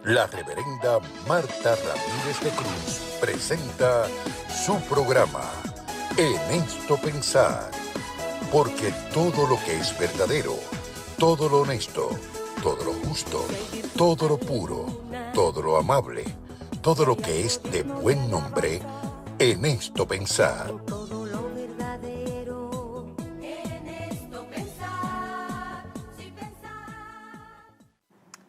La reverenda Marta Ramírez de Cruz presenta su programa En Esto Pensar, porque todo lo que es verdadero, todo lo honesto, todo lo justo, todo lo puro, todo lo amable, todo lo que es de buen nombre, en esto pensar.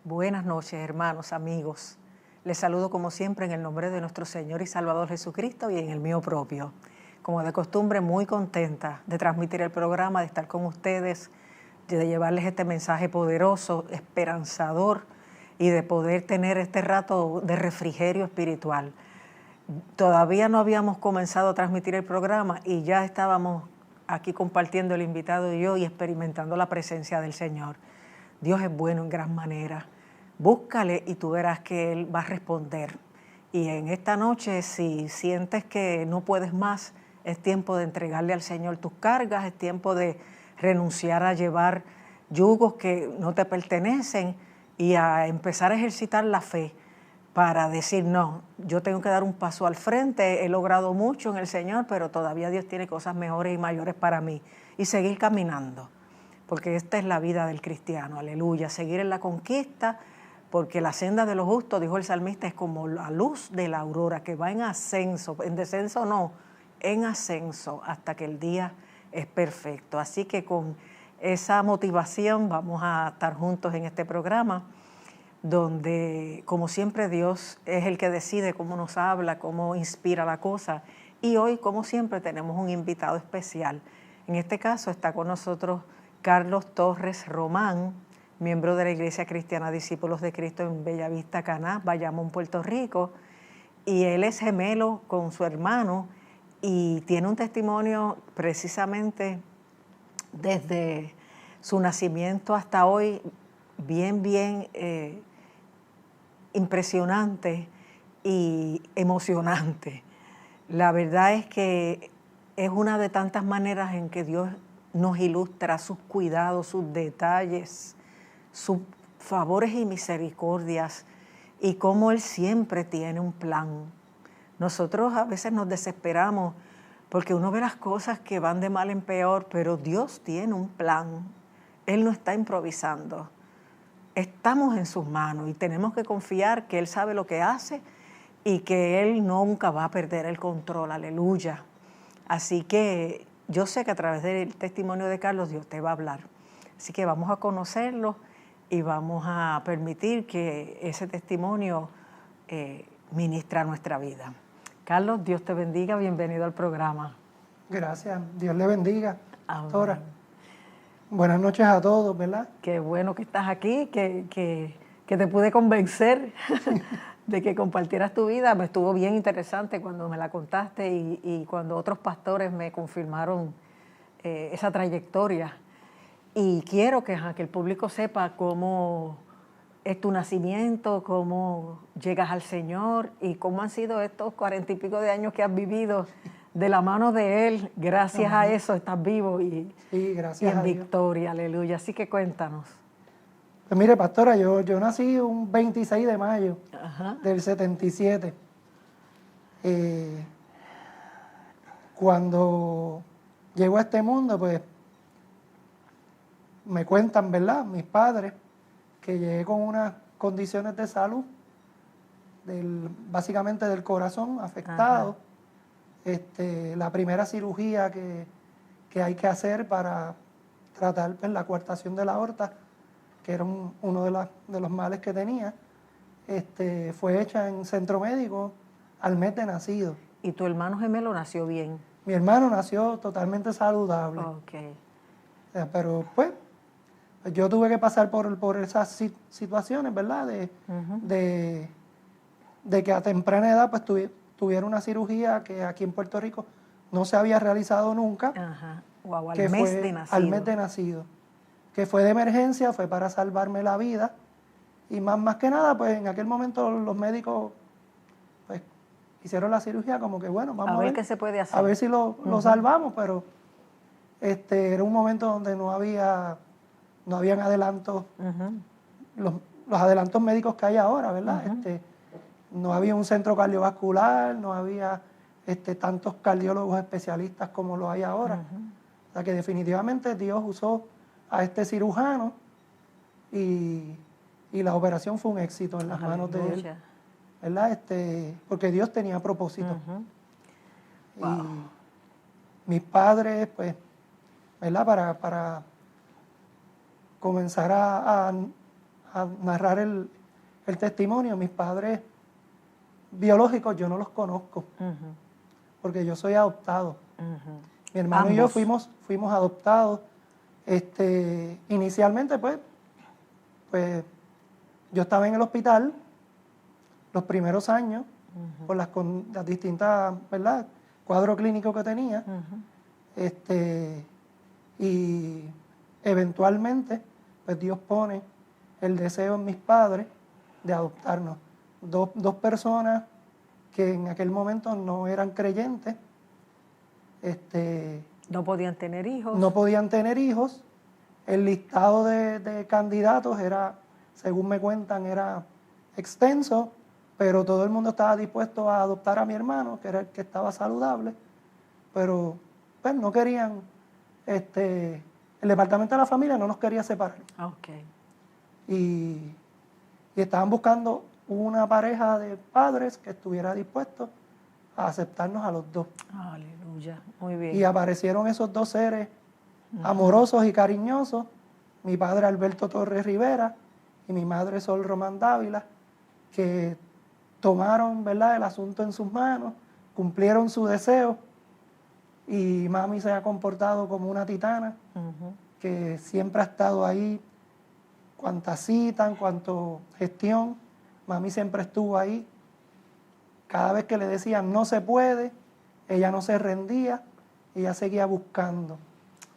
Buenas noches, hermanos, amigos. Les saludo como siempre en el nombre de nuestro Señor y Salvador Jesucristo y en el mío propio. Como de costumbre, muy contenta de transmitir el programa, de estar con ustedes, de llevarles este mensaje poderoso, esperanzador y de poder tener este rato de refrigerio espiritual. Todavía no habíamos comenzado a transmitir el programa y ya estábamos aquí compartiendo el invitado y yo y experimentando la presencia del Señor. Dios es bueno en gran manera. Búscale y tú verás que Él va a responder. Y en esta noche, si sientes que no puedes más, es tiempo de entregarle al Señor tus cargas, es tiempo de renunciar a llevar yugos que no te pertenecen y a empezar a ejercitar la fe para decir, no, yo tengo que dar un paso al frente, he logrado mucho en el Señor, pero todavía Dios tiene cosas mejores y mayores para mí. Y seguir caminando, porque esta es la vida del cristiano, aleluya, seguir en la conquista, porque la senda de los justos, dijo el salmista, es como la luz de la aurora que va en ascenso, en descenso no, en ascenso hasta que el día es perfecto. Así que con esa motivación vamos a estar juntos en este programa, donde como siempre Dios es el que decide cómo nos habla, cómo inspira la cosa. Y hoy, como siempre, tenemos un invitado especial. En este caso está con nosotros Carlos Torres Román, miembro de la Iglesia Cristiana Discípulos de Cristo en Bellavista, Caná, Bayamón, Puerto Rico, y él es gemelo con su hermano y tiene un testimonio precisamente desde su nacimiento hasta hoy bien impresionante y emocionante. La verdad es que es una de tantas maneras en que Dios nos ilustra sus cuidados, sus detalles, sus favores y misericordias y cómo Él siempre tiene un plan. Nosotros a veces nos desesperamos porque uno ve las cosas que van de mal en peor, pero Dios tiene un plan. Él no está improvisando. Estamos en sus manos y tenemos que confiar que Él sabe lo que hace y que Él nunca va a perder el control, aleluya. Así que yo sé que a través del testimonio de Carlos Dios te va a hablar. Así que vamos a conocerlo y vamos a permitir que ese testimonio ministra nuestra vida. Carlos, Dios te bendiga, bienvenido al programa. Gracias, Dios le bendiga, pastora. Amén. Buenas noches a todos, ¿verdad? Qué bueno que estás aquí, que te pude convencer de que compartieras tu vida. Me estuvo bien interesante cuando me la contaste y cuando otros pastores me confirmaron esa trayectoria. Y quiero que el público sepa cómo es tu nacimiento, cómo llegas al Señor y cómo han sido estos 40 y pico de años que has vivido de la mano de Él. Gracias a eso estás vivo y, Sí, gracias y en a Dios. victoria, aleluya. Así que cuéntanos. Pues mire, pastora, yo nací un 26 de mayo del 77. Cuando llego a este mundo, pues me cuentan, ¿verdad?, mis padres, que llegué con unas condiciones de salud, básicamente del corazón afectado. La primera cirugía que hay que hacer para tratar pues, la coartación de la aorta, que era uno de los males que tenía, fue hecha en centro médico al mes de nacido. ¿Y tu hermano gemelo nació bien? Mi hermano nació totalmente saludable. Okay. O sea, pero pues yo tuve que pasar por esas situaciones, ¿verdad? De que a temprana edad pues tuviera una cirugía que aquí en Puerto Rico no se había realizado nunca. Wow, que mes fue de nacido. al mes de nacido. Que fue de emergencia, fue para salvarme la vida. Y más que nada, pues en aquel momento los médicos pues hicieron la cirugía como que bueno, vamos a ver qué se puede hacer. A ver si lo salvamos, pero era un momento donde no habían adelantos. los adelantos médicos que hay ahora, ¿verdad? No había un centro cardiovascular, no había tantos cardiólogos especialistas como lo hay ahora. O sea que definitivamente Dios usó a este cirujano y la operación fue un éxito en las manos de él, ¿verdad? Porque Dios tenía propósito. Y mis padres, pues, ¿verdad? Para comenzar a narrar el testimonio, mis padres biológicos yo no los conozco, porque yo soy adoptado. Mi hermano y yo fuimos adoptados. Inicialmente, pues yo estaba en el hospital los primeros años por las distintas, ¿verdad?, cuadro clínico que tenía. Y eventualmente, pues Dios pone el deseo en mis padres de adoptarnos. Dos personas que en aquel momento no eran creyentes. No podían tener hijos. No podían tener hijos. El listado de candidatos era, según me cuentan, era extenso, pero todo el mundo estaba dispuesto a adoptar a mi hermano, que era el que estaba saludable, pero pues no querían, el departamento de la familia no nos quería separar. Y estaban buscando una pareja de padres que estuviera dispuesto a aceptarnos a los dos. Aleluya, muy bien. Y aparecieron esos dos seres amorosos y cariñosos, mi padre Alberto Torres Rivera y mi madre Sol Román Dávila, que tomaron, ¿verdad?, el asunto en sus manos, cumplieron su deseo, y mami se ha comportado como una titana, que siempre ha estado ahí, cuanta cita, en cuanto gestión, mami siempre estuvo ahí. Cada vez que le decían no se puede, ella no se rendía, ella seguía buscando.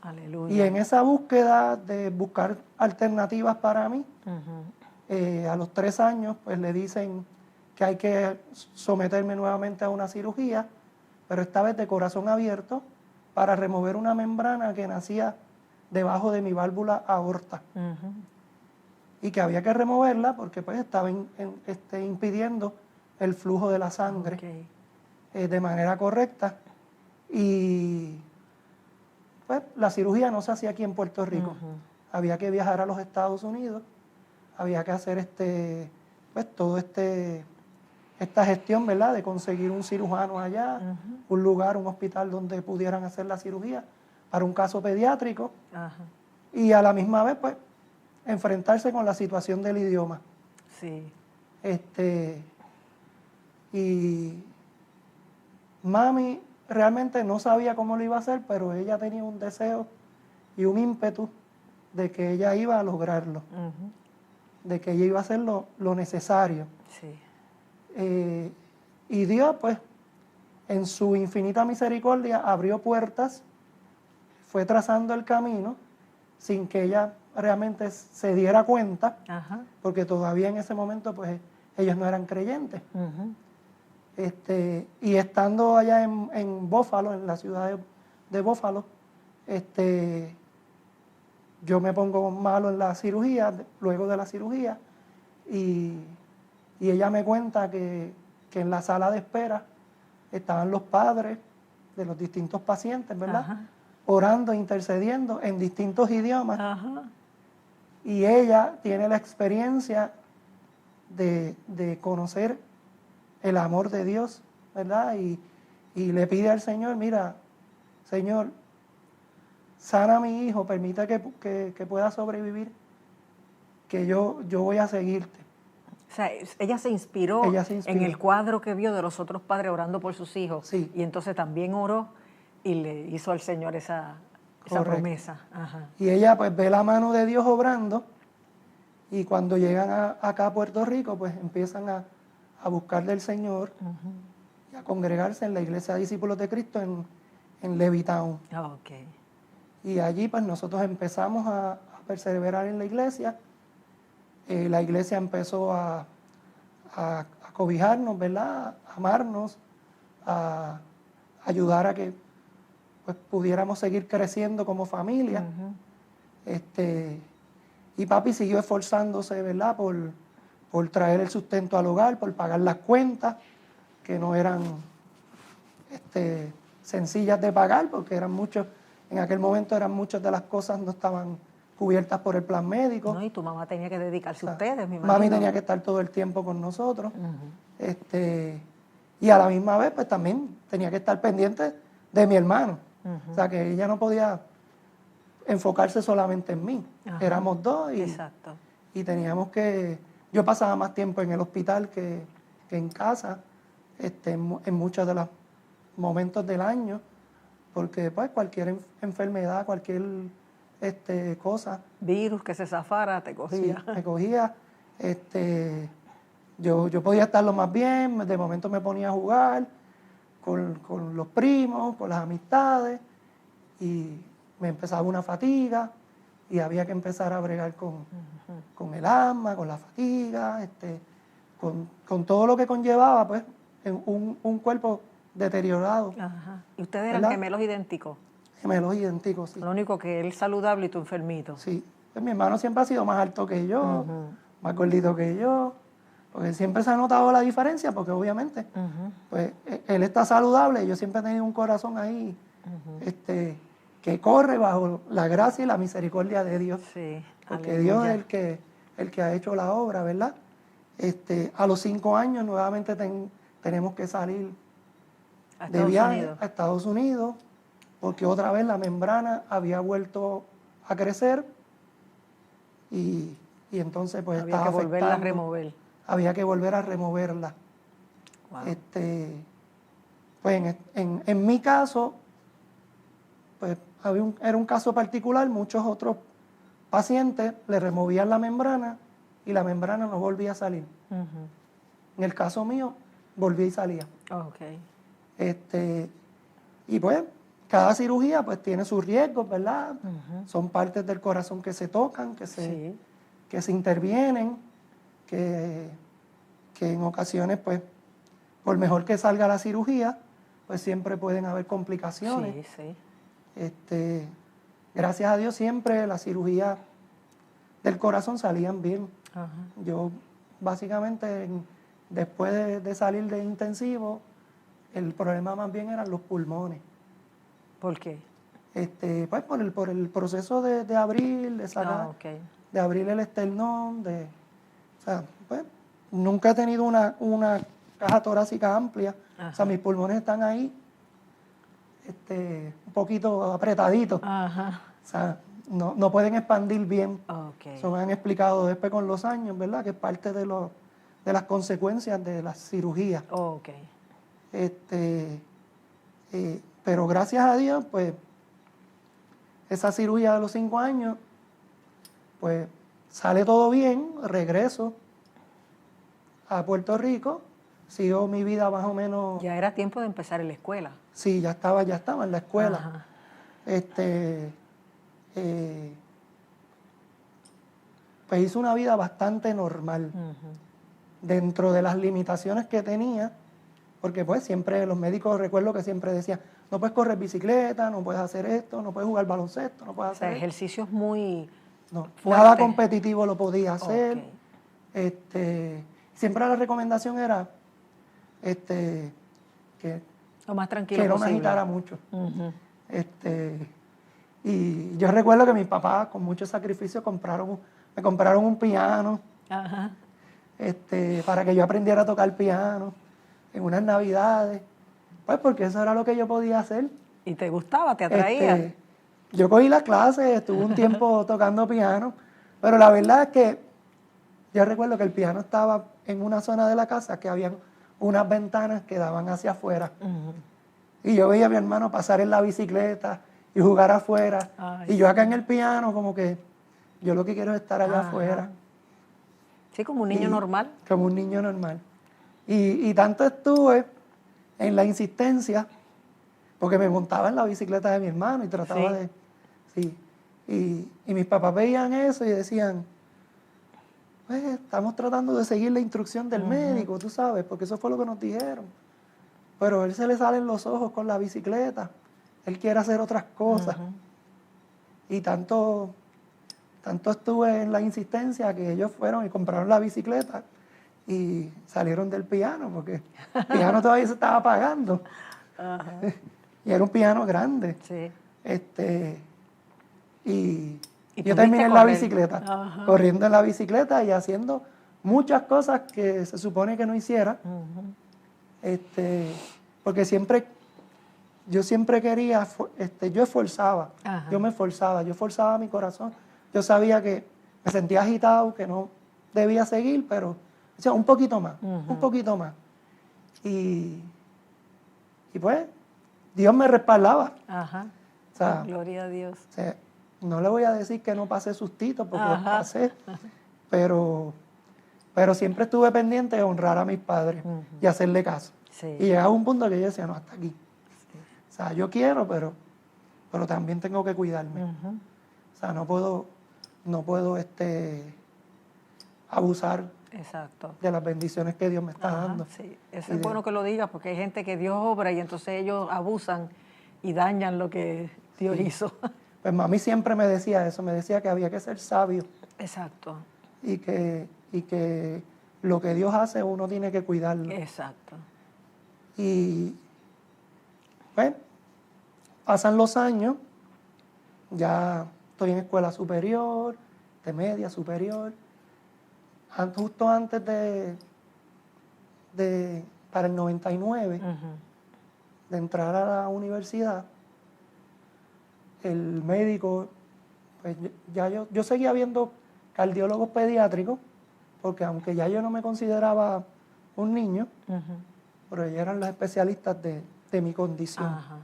Aleluya. Y en esa búsqueda de buscar alternativas para mí, a los 3 años, pues le dicen que hay que someterme nuevamente a una cirugía, pero esta vez de corazón abierto, para remover una membrana que nacía debajo de mi válvula aorta. Y que había que removerla porque pues estaba impidiendo el flujo de la sangre de manera correcta. Y pues la cirugía no se hacía aquí en Puerto Rico. Había que viajar a los Estados Unidos, había que hacer pues todo esta gestión, ¿verdad?, de conseguir un cirujano allá, un lugar, un hospital donde pudieran hacer la cirugía para un caso pediátrico. Y a la misma vez, pues, enfrentarse con la situación del idioma. Sí. Y mami realmente no sabía cómo lo iba a hacer, pero ella tenía un deseo y un ímpetu de que ella iba a lograrlo, de que ella iba a hacer lo necesario. Sí. Y Dios, pues, en su infinita misericordia, abrió puertas, fue trazando el camino, sin que ella realmente se diera cuenta, porque todavía en ese momento, pues, ellos no eran creyentes. Y estando allá en Buffalo, en la ciudad de Buffalo, yo me pongo malo en la cirugía, luego de la cirugía, y ella me cuenta que en la sala de espera estaban los padres de los distintos pacientes, ¿verdad?, orando, intercediendo en distintos idiomas. Y ella tiene la experiencia de conocer el amor de Dios, ¿verdad? Y le pide al Señor, mira, Señor, sana a mi hijo, permite que pueda sobrevivir, que yo voy a seguirte. O sea, ella se inspiró en el cuadro que vio de los otros padres orando por sus hijos. Sí. Y entonces también oró y le hizo al Señor esa promesa. Y ella pues ve la mano de Dios obrando, y cuando llegan acá a Puerto Rico, pues empiezan a buscar del Señor y a congregarse en la Iglesia de Discípulos de Cristo en Levittown. Y allí pues nosotros empezamos a perseverar en la iglesia. La iglesia empezó a cobijarnos, ¿verdad?, a amarnos, a ayudar a que pues, pudiéramos seguir creciendo como familia. Y papi siguió esforzándose, ¿verdad?, por traer el sustento al hogar, por pagar las cuentas, que no eran sencillas de pagar, porque eran muchos, en aquel momento eran muchas de las cosas no estaban cubiertas por el plan médico. No, y tu mamá tenía que dedicarse a ustedes, mi Mami tenía que estar todo el tiempo con nosotros. Y a la misma vez, pues también tenía que estar pendiente de mi hermano. O sea, que ella no podía enfocarse solamente en mí. Ajá. Éramos dos Exacto. y teníamos que... Yo pasaba más tiempo en el hospital que en casa, en muchos de los momentos del año, porque pues cualquier enfermedad, cualquier cosa... Virus que se zafara, te cogía. Sí, me cogía. Yo podía estarlo más bien, de momento me ponía a jugar con los primos, con las amistades, y me empezaba una fatiga, y había que empezar a bregar con el asma, con la fatiga, con todo lo que conllevaba, pues, en un cuerpo deteriorado. Ajá. ¿Y ustedes eran ¿verdad? gemelos idénticos? Gemelos idénticos, sí. Lo único que él saludable y tú enfermito. Sí. Pues mi hermano siempre ha sido más alto que yo, más gordito que yo, porque siempre se ha notado la diferencia, porque obviamente, pues, él está saludable y yo siempre he tenido un corazón ahí, que corre bajo la gracia y la misericordia de Dios. Sí. Porque Aleluya. Dios es el que ha hecho la obra, ¿verdad? A los 5 años nuevamente tenemos que salir A de Estados viaje Unidos. a Estados Unidos, porque otra vez la membrana había vuelto a crecer y entonces pues Había estaba que volverla a afectando. remover. Había que volver a removerla. Wow. Pues en mi caso, pues era un caso particular, muchos otros pacientes le removían la membrana y la membrana no volvía a salir. En el caso mío, volvía y salía. Ok. Y pues, cada cirugía pues tiene sus riesgos, ¿verdad? Son partes del corazón que se tocan, que se intervienen, que en ocasiones, pues, por mejor que salga la cirugía, pues siempre pueden haber complicaciones. Sí, sí. Gracias a Dios siempre las cirugías del corazón salían bien. Ajá. Yo básicamente después de salir de intensivo, el problema más bien eran los pulmones. ¿Por qué? Pues por el proceso de abrir, de sacar, Ok. de abrir el esternón, o sea, pues nunca he tenido una caja torácica amplia. Ajá. O sea, mis pulmones están ahí, un poquito apretaditos. Ajá. O sea, no pueden expandir bien. Ok. Eso me han explicado después con los años, ¿verdad? Que es parte de las consecuencias de las cirugías. Ok. Pero gracias a Dios, pues, esa cirugía de los 5 años, pues, sale todo bien, regreso a Puerto Rico, sigo mi vida más o menos... Ya era tiempo de empezar en la escuela. Sí, ya estaba en la escuela. Ajá. Pues hice una vida bastante normal, dentro de las limitaciones que tenía, porque pues siempre los médicos, recuerdo que siempre decían, no puedes correr bicicleta, no puedes hacer esto, no puedes jugar baloncesto, no puedes O sea, hacer esto. ejercicios muy No, fuertes. nada competitivo lo podía hacer. Ok. Siempre la recomendación era que Lo más tranquilo no me posible. agitara mucho. Ujú. Y yo recuerdo que mis papás, con mucho sacrificio, me compraron un piano, Ajá. para que yo aprendiera a tocar piano en unas navidades, pues porque eso era lo que yo podía hacer. ¿Y te gustaba? ¿Te atraía? Yo cogí la clase, estuve un tiempo tocando piano, pero la verdad es que yo recuerdo que el piano estaba en una zona de la casa que habían unas ventanas que daban hacia afuera. Y yo veía a mi hermano pasar en la bicicleta y jugar afuera. Ay, y yo acá en el piano, como que yo lo que quiero es estar allá Ajá. afuera. Sí, como un niño normal. Como un niño normal. Y tanto estuve en la insistencia, porque me montaba en la bicicleta de mi hermano y trataba Sí. de... Sí. Y mis papás veían eso y decían, pues estamos tratando de seguir la instrucción del médico, tú sabes, porque eso fue lo que nos dijeron. Pero a él se le salen los ojos con la bicicleta, él quiere hacer otras cosas. Y tanto estuve en la insistencia que ellos fueron y compraron la bicicleta y salieron del piano, porque el piano todavía se estaba apagando. Ajá. Y era un piano grande. Sí. Y ¿Y yo pudiste terminé en la correr? bicicleta, Ajá. corriendo en la bicicleta y haciendo muchas cosas que se supone que no hiciera. Porque yo siempre quería, yo esforzaba, Ajá. yo me esforzaba, yo forzaba mi corazón. Yo sabía que me sentía agitado, que no debía seguir, pero decía, un poquito más, un poquito más. Y pues, Dios me respaldaba. Ajá. O sea, Gloria a Dios. o sea, no le voy a decir que no pasé sustitos, porque los Ajá. pasé, pero siempre estuve pendiente de honrar a mis padres y hacerle caso. Sí. Y llegaba un punto que yo decía, no, hasta aquí. O sea, yo quiero, pero también tengo que cuidarme. O sea, no puedo abusar Exacto. de las bendiciones que Dios me está Ajá, dando. sí. Eso es bueno que lo digas, porque hay gente que Dios obra y entonces ellos abusan y dañan lo que Dios hizo. Pues mami siempre me decía eso, me decía que había que ser sabio Exacto. y que lo que Dios hace uno tiene que cuidarlo. Exacto. Y pues pasan los años, ya estoy en escuela superior, de media superior. Justo antes para el 99, de entrar a la universidad, el médico, pues ya yo seguía viendo cardiólogos pediátricos, porque aunque ya yo no me consideraba un niño, pero ellos eran los especialistas de mi condición. Ajá.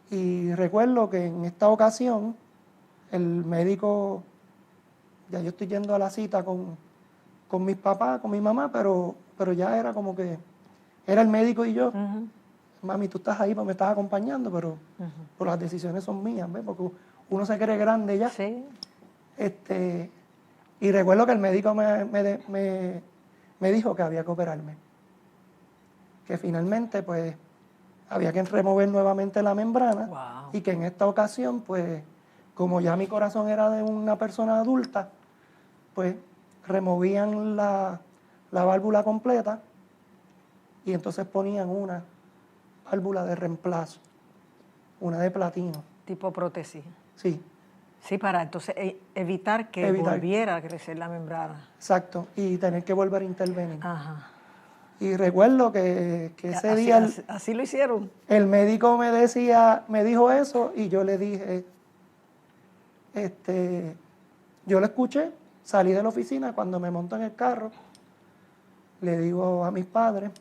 Y recuerdo que en esta ocasión, el médico, ya yo estoy yendo a la cita con mis papás, con mi mamá, pero ya era como que era el médico y yo. Mami, tú estás ahí, pues me estás acompañando, pero las decisiones son mías, ¿ves? Porque uno se cree grande ya. Sí. Y recuerdo que el médico me dijo que había que operarme. Que finalmente, pues, había que remover nuevamente la membrana. Wow. Y que en esta ocasión, pues, como ya mi corazón era de una persona adulta, pues, removían la válvula completa y entonces ponían una válvula de reemplazo, una de platino. Tipo prótesis. Sí. Sí, para entonces evitar que volviera a crecer la membrana. Exacto, y tener que volver a intervenir. Ajá. Y recuerdo que ese Así, día así lo hicieron. el médico me dijo eso y yo le dije, yo lo escuché, salí de la oficina, cuando me monto en el carro, le digo a mis padres,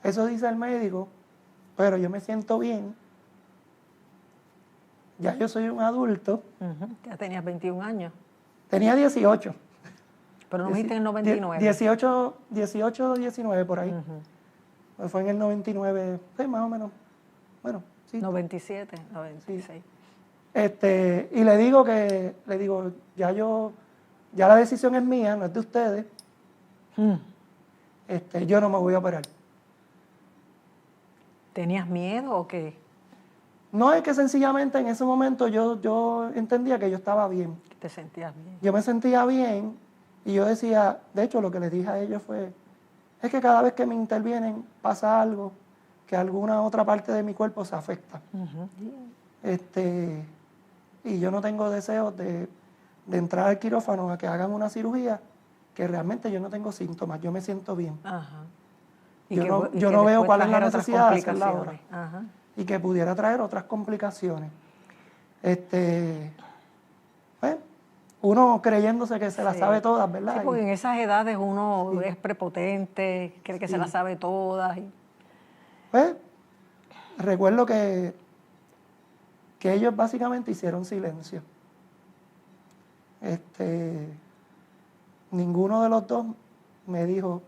eso dice el médico, pero yo me siento bien, ya yo soy un adulto. Ya tenías 21 años. Tenía 18. Pero no me dijiste en el 99. 19 por ahí. Pues fue en el 99, sí, más o menos. Bueno, sí. 97, 96. Y le digo, ya la decisión es mía, no es de ustedes. Yo no me voy a operar. ¿Tenías miedo o qué? No, es que sencillamente en ese momento yo entendía que yo estaba bien. ¿Te sentías bien? Yo me sentía bien y yo decía, de hecho lo que les dije a ellos fue, es que cada vez que me intervienen pasa algo, que alguna otra parte de mi cuerpo se afecta. Y yo no tengo deseos de entrar al quirófano a que hagan una cirugía, que realmente yo no tengo síntomas, yo me siento bien. Ajá. Yo no veo cuál es la necesidad de hacerla ahora. Ajá. Y que pudiera traer otras complicaciones. Pues, uno creyéndose que se la sabe todas, ¿verdad? Sí, porque en esas edades uno es prepotente, cree que se la sabe todas. Pues, recuerdo que ellos básicamente hicieron silencio. Ninguno de los dos me dijo,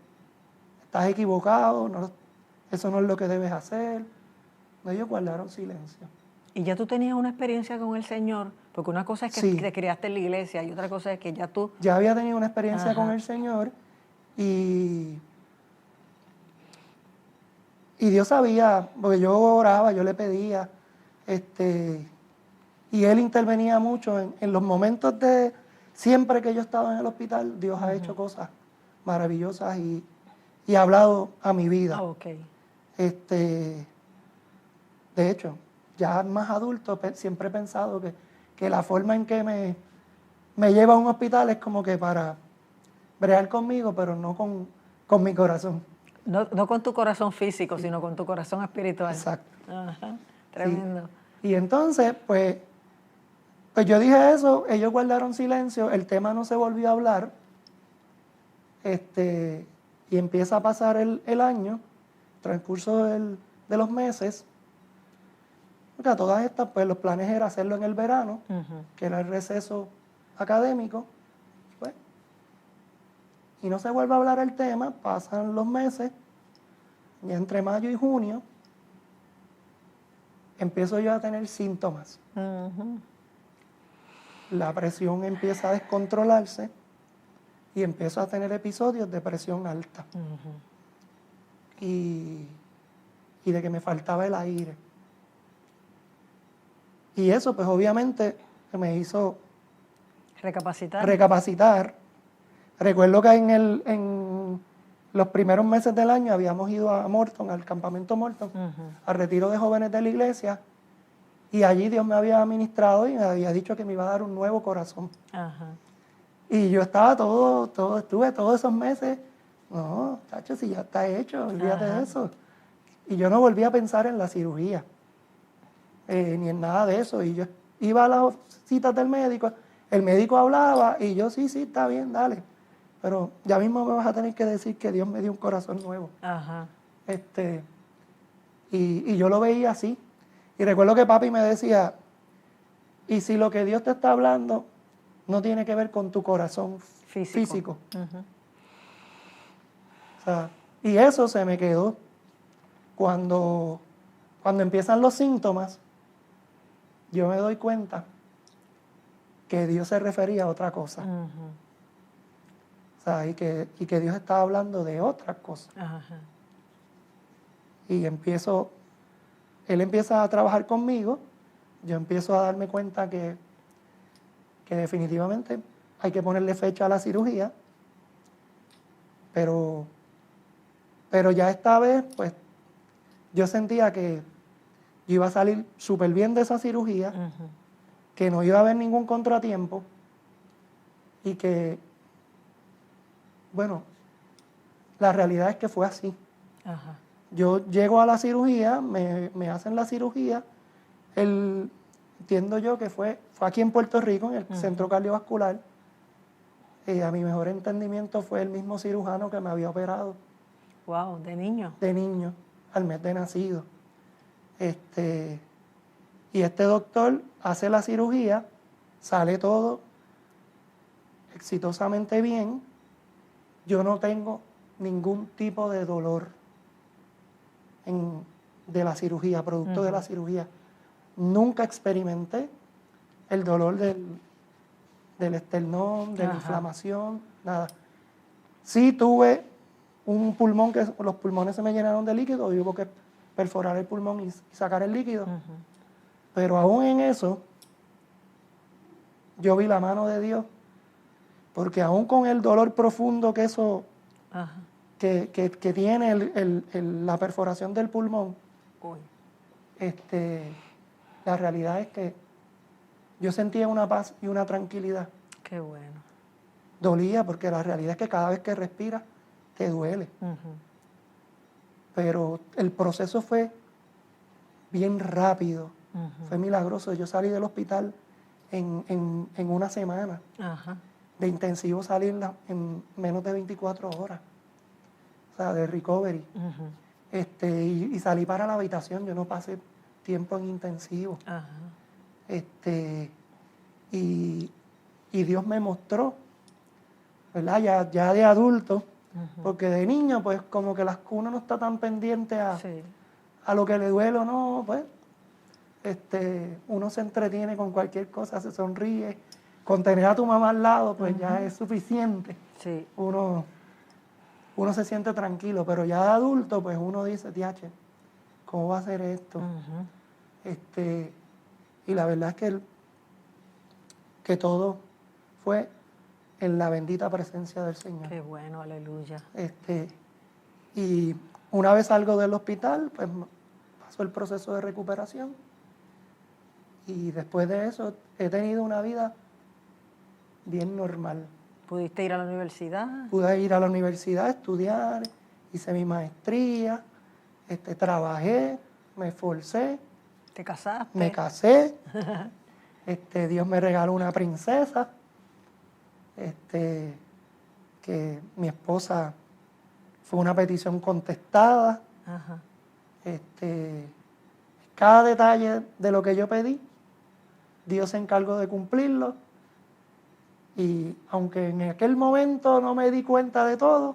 estás equivocado, eso no es lo que debes hacer. Ellos guardaron silencio. ¿Y ya tú tenías una experiencia con el Señor? Porque una cosa es que te criaste en la iglesia y otra cosa es que ya tú... Ya había tenido una experiencia con el Señor y Dios sabía, porque yo oraba, yo le pedía, y Él intervenía mucho en los momentos de... Siempre que yo estaba en el hospital, Dios ha hecho cosas maravillosas y ha hablado a mi vida. Ah, ok. De hecho, ya más adulto, siempre he pensado que la forma en que me lleva a un hospital es como que para bregar conmigo, pero no con mi corazón. No con tu corazón físico, sino con tu corazón espiritual. Exacto. Ajá, Sí. tremendo. Y entonces, pues yo dije eso, ellos guardaron silencio, el tema no se volvió a hablar, y empieza a pasar el año, transcurso de los meses, porque a todas estas, pues los planes era hacerlo en el verano, que era el receso académico, pues, y no se vuelve a hablar el tema, pasan los meses, y entre mayo y junio, empiezo yo a tener síntomas. La presión empieza a descontrolarse y empiezo a tener episodios de presión alta. Y de que me faltaba el aire. Y eso, pues obviamente, me hizo recapacitar. Recuerdo que en los primeros meses del año habíamos ido a Morton, al campamento Morton, al retiro de jóvenes de la iglesia, y allí Dios me había ministrado y me había dicho que me iba a dar un nuevo corazón. Y yo estaba estuve todos esos meses, no, chacho, si ya está hecho, olvídate de eso. Y yo no volví a pensar en la cirugía, ni en nada de eso. Y yo iba a las citas del médico, el médico hablaba y yo, sí, está bien, dale. Pero ya mismo me vas a tener que decir que Dios me dio un corazón nuevo. Y yo lo veía así. Y recuerdo que papi me decía, y si lo que Dios te está hablando no tiene que ver con tu corazón físico. O sea, y eso se me quedó. Cuando empiezan los síntomas, yo me doy cuenta que Dios se refería a otra cosa. O sea, y que Dios estaba hablando de otras cosas. Y Él empieza a trabajar conmigo, yo empiezo a darme cuenta que definitivamente hay que ponerle fecha a la cirugía, pero ya esta vez, pues, yo sentía que yo iba a salir súper bien de esa cirugía, que no iba a haber ningún contratiempo y que, bueno, la realidad es que fue así. Yo llego a la cirugía, me hacen la cirugía, entiendo yo que fue aquí en Puerto Rico, en el centro cardiovascular, a mi mejor entendimiento fue el mismo cirujano que me había operado. Wow, ¿de niño? De niño, al mes de nacido. Y este doctor hace la cirugía, sale todo exitosamente bien, yo no tengo ningún tipo de dolor de la cirugía, producto de la cirugía. Nunca experimenté el dolor del esternón, de la inflamación, nada. Sí tuve un pulmón que los pulmones se me llenaron de líquido y hubo que perforar el pulmón y sacar el líquido. Pero aún en eso, yo vi la mano de Dios, porque aún con el dolor profundo que eso, que tiene la perforación del pulmón, la realidad es que yo sentía una paz y una tranquilidad. Qué bueno. Dolía porque la realidad es que cada vez que respiras te duele. Pero el proceso fue bien rápido, fue milagroso. Yo salí del hospital en una semana. De intensivo salí en menos de 24 horas. O sea, de recovery. Y salí para la habitación, yo no pasé tiempo en intensivo. Y Dios me mostró, ¿verdad? Ya de adulto, porque de niño, pues como que uno no está tan pendiente a lo que le duele o no, pues uno se entretiene con cualquier cosa, se sonríe. Con tener a tu mamá al lado, pues ya es suficiente. Uno se siente tranquilo, pero ya de adulto, pues uno dice, tiache, ¿cómo va a ser esto? Y la verdad es que todo fue en la bendita presencia del Señor. Qué bueno, aleluya. Y una vez salgo del hospital, pues pasó el proceso de recuperación. Y después de eso he tenido una vida bien normal. ¿Pudiste ir a la universidad? Pude ir a la universidad a estudiar, hice mi maestría, trabajé, me esforcé. ¿Te casaste? Me casé. Dios me regaló una princesa. Que mi esposa fue una petición contestada. Ajá. Cada detalle de lo que yo pedí, Dios se encargó de cumplirlo. Y aunque en aquel momento no me di cuenta de todo,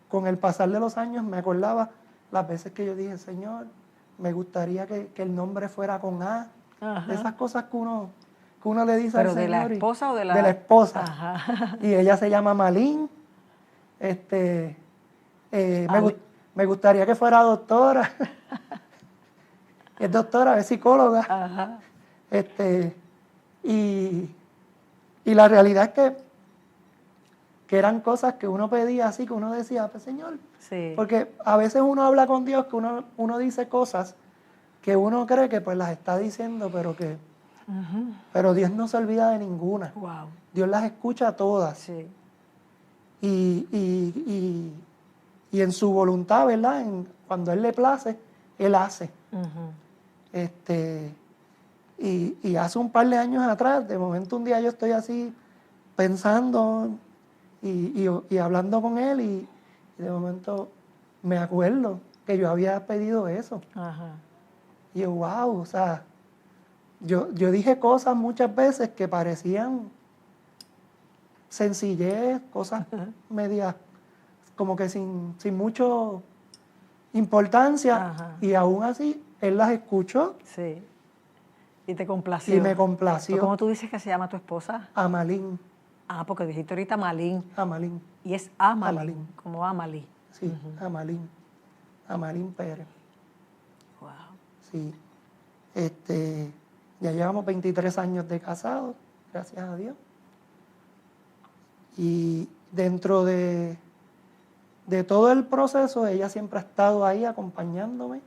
con el pasar de los años me acordaba las veces que yo dije, Señor, me gustaría que el nombre fuera con A. Ajá. De esas cosas que uno le dice ¿Pero al de Señor. la esposa o de la...? De la esposa. Ajá. Y ella se llama Malín. Me gustaría que fuera doctora. Es doctora, es psicóloga. Ajá. Y la realidad es que eran cosas que uno pedía así, que uno decía, pues Señor. Sí. Porque a veces uno habla con Dios, que uno dice cosas que uno cree que pues las está diciendo, pero Dios no se olvida de ninguna. Wow. Dios las escucha todas. Sí. Y en su voluntad, ¿verdad? Cuando Él le place, Él hace. Y hace un par de años atrás, de momento un día yo estoy así pensando y hablando con Él y de momento me acuerdo que yo había pedido eso. Ajá. Y yo, wow, o sea, yo dije cosas muchas veces que parecían sencillez, cosas medias, como que sin mucho importancia. Ajá. Y aún así, Él las escuchó. Sí. Y te complació. Y me complació. ¿Cómo tú dices que se llama tu esposa? Amalín. Ah, porque dijiste ahorita Malín. Amalín. Y es Amalín. Amalín. Como Amalí. Sí, Amalín. Amalín Pérez. Wow. Sí. Ya llevamos 23 años de casados, gracias a Dios. Y dentro de todo el proceso, ella siempre ha estado ahí acompañándome.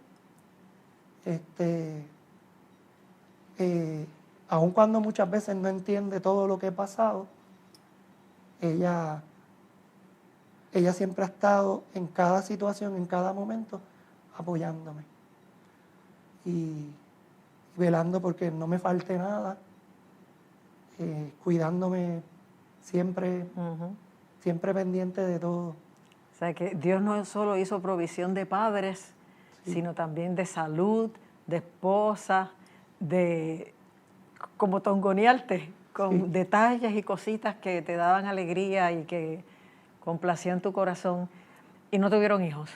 Aun cuando muchas veces no entiende todo lo que he pasado, ella siempre ha estado en cada situación, en cada momento, apoyándome. Y velando porque no me falte nada, cuidándome siempre, siempre pendiente de todo. O sea que Dios no solo hizo provisión de padres, sino también de salud, de esposa, de como tongonearte con detalles y cositas que te daban alegría y que complacían tu corazón. ¿Y no tuvieron hijos?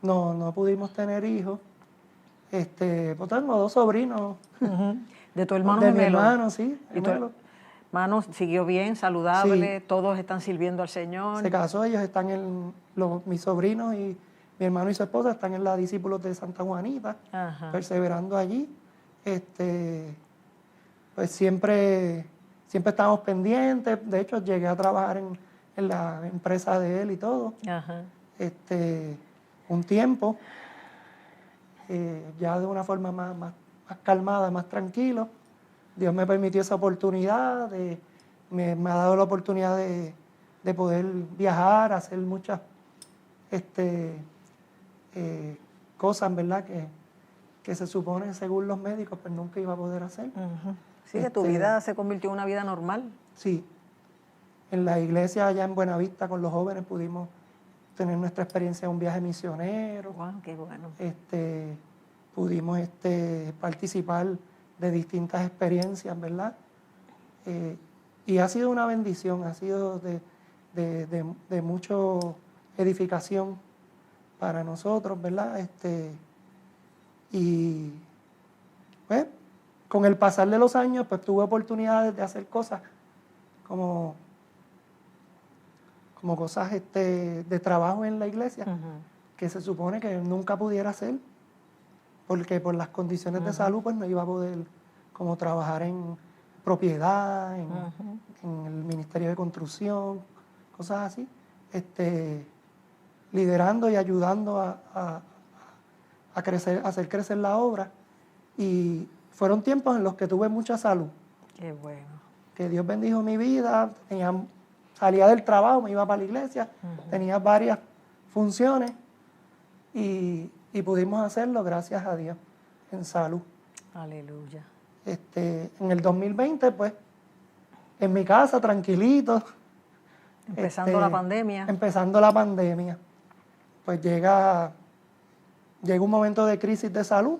No pudimos tener hijos. Pues tengo 2 sobrinos. ¿De tu hermano De gemelo? mi hermano, sí. ¿Y tu hermano siguió bien, saludable? Sí. ¿Todos están sirviendo al Señor? Se casó, ellos están mis sobrinos y mi hermano y su esposa están en la Discípulos de Santa Juanita, perseverando allí. Pues siempre estamos pendientes. De hecho, llegué a trabajar en la empresa de él y todo. Un tiempo, ya de una forma más calmada, más tranquilo. Dios me permitió esa oportunidad, me ha dado la oportunidad de poder viajar, hacer muchas cosas, ¿verdad? Que se supone, según los médicos, pues nunca iba a poder hacer. Sí, que tu vida se convirtió en una vida normal. Sí. En la iglesia allá en Buenavista con los jóvenes pudimos tener nuestra experiencia de un viaje misionero. Wow, qué bueno. Pudimos participar de distintas experiencias, ¿verdad? Y ha sido una bendición, ha sido de mucha edificación para nosotros, ¿verdad? Y pues, con el pasar de los años, pues tuve oportunidades de hacer cosas como cosas de trabajo en la iglesia, que se supone que nunca pudiera hacer, porque por las condiciones de salud pues no iba a poder como trabajar en propiedad, en el ministerio Ministerio de Construcción, cosas así, liderando y ayudando a crecer, a hacer crecer la obra. Y fueron tiempos en los que tuve mucha salud. Qué bueno. Que Dios bendijo mi vida, salía del trabajo, me iba para la iglesia, tenía varias funciones y pudimos hacerlo gracias a Dios en salud. Aleluya. En el 2020, pues, en mi casa, tranquilito. Empezando la pandemia. Empezando la pandemia. Pues llega un momento de crisis de salud,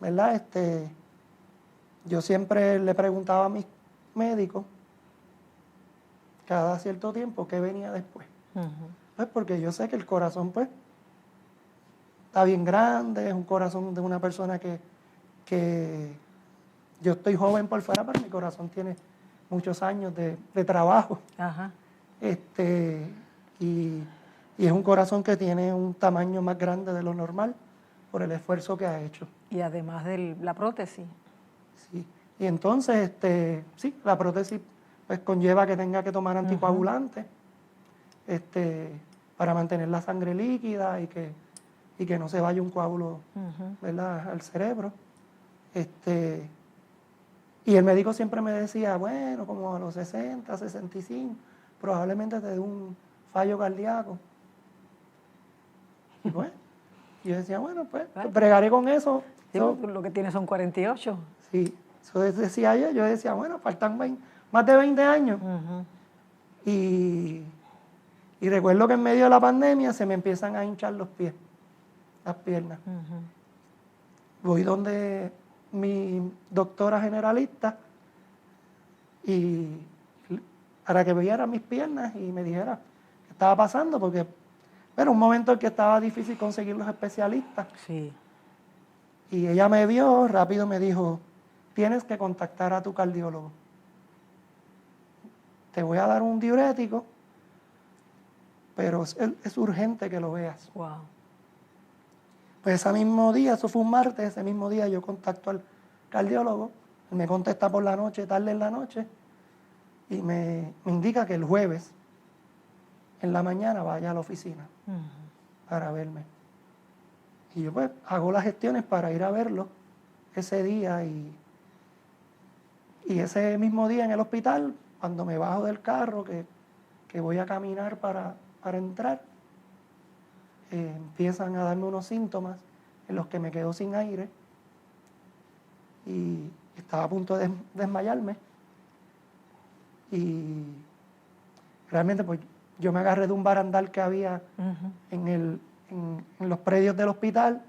¿verdad? Yo siempre le preguntaba a mis médicos, cada cierto tiempo, qué venía después. Pues porque yo sé que el corazón, pues, está bien grande, es un corazón de una persona que yo estoy joven por fuera, pero mi corazón tiene muchos años de trabajo. Ajá. Y es un corazón que tiene un tamaño más grande de lo normal por el esfuerzo que ha hecho. Y además de la prótesis. Sí. Y entonces, sí, la prótesis pues conlleva que tenga que tomar anticoagulantes para mantener la sangre líquida y que no se vaya un coágulo, ¿verdad?, al cerebro. Y el médico siempre me decía, bueno, como a los 60, 65, probablemente te dé un fallo cardíaco. Y pues, yo decía, bueno, pues, bregaré con eso. Sí, lo que tiene son 48. Sí, eso decía yo decía, bueno, faltan más de 20 años. Y recuerdo que en medio de la pandemia se me empiezan a hinchar los pies, las piernas. Voy donde mi doctora generalista y para que viera mis piernas y me dijera qué estaba pasando, porque era un momento en que estaba difícil conseguir los especialistas. Sí. Y ella me vio, rápido me dijo, tienes que contactar a tu cardiólogo. Te voy a dar un diurético, pero es urgente que lo veas. Wow. Pues ese mismo día, eso fue un martes, ese mismo día yo contacto al cardiólogo, él me contesta por la noche, tarde en la noche, y me indica que el jueves, en la mañana, vaya a la oficina para verme. Y yo pues hago las gestiones para ir a verlo ese día y ese mismo día en el hospital, cuando me bajo del carro, que voy a caminar para entrar, empiezan a darme unos síntomas en los que me quedo sin aire y estaba a punto de desmayarme. Y realmente pues yo me agarré de un barandal que había en los predios del hospital